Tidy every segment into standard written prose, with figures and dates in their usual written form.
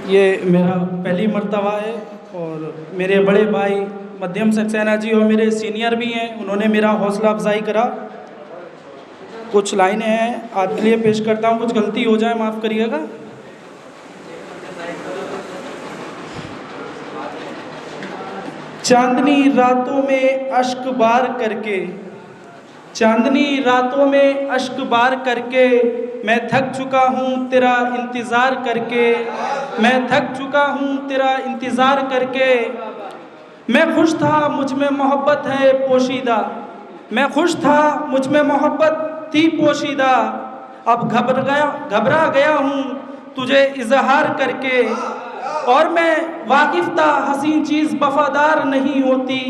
ये मेरा पहली मर्तबा है और मेरे बड़े भाई मध्यम सक्सेना जी और मेरे सीनियर भी हैं, उन्होंने मेरा हौसला अफजाई करा। कुछ लाइनें हैं आपके लिए पेश करता हूँ, कुछ गलती हो जाए माफ़ करिएगा। चांदनी रातों में अश्क बार करके, चांदनी रातों में अश्क बार करके मैं थक चुका हूँ तेरा इंतज़ार करके, मैं थक चुका हूँ तेरा इंतज़ार करके। मैं खुश था मुझ में मोहब्बत है पोशीदा, मैं खुश था मुझ में मोहब्बत थी पोशीदा। अब घबरा गया हूँ तुझे इजहार करके, और मैं वाकिफ था हसीन चीज़ वफादार नहीं होती,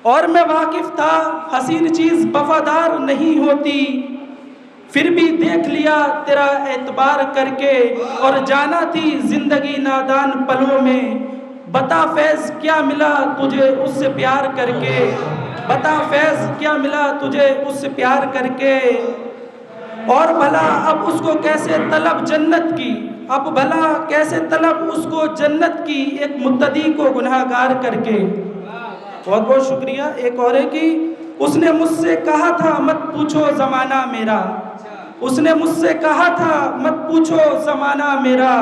और मैं वाकिफ था हसीन चीज़ वफादार नहीं होती। फिर भी देख लिया तेरा एतबार करके, और जाना थी जिंदगी नादान पलों में। बता फैज़ क्या मिला तुझे उससे प्यार करके, बता फैज़ क्या मिला तुझे उससे प्यार करके। और भला अब उसको कैसे तलब जन्नत की, अब भला कैसे तलब उसको जन्नत की, एक मुत्तदी को गुनहगार करके। बहुत बहुत शुक्रिया। एक और है कि उसने मुझसे कहा था मत पूछो ज़माना मेरा, उसने मुझसे कहा था मत पूछो ज़माना मेरा।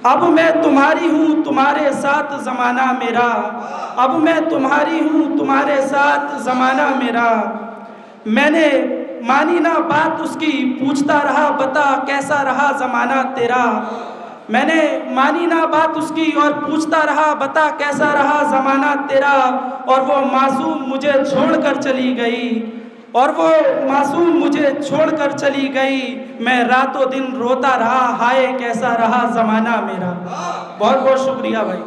अब मैं तुम्हारी हूँ तुम्हारे साथ ज़माना मेरा, अब मैं तुम्हारी हूँ तुम्हारे साथ ज़माना मेरा। मैंने मानी ना बात उसकी, पूछता रहा बता कैसा रहा ज़माना तेरा। मैंने मानी ना बात उसकी और पूछता रहा बता कैसा रहा ज़माना तेरा। और वो मासूम मुझे छोड़कर चली गई, और वो मासूम मुझे छोड़कर चली गई। मैं रातों दिन रोता रहा हाय कैसा रहा ज़माना मेरा। बहुत बहुत शुक्रिया भाई।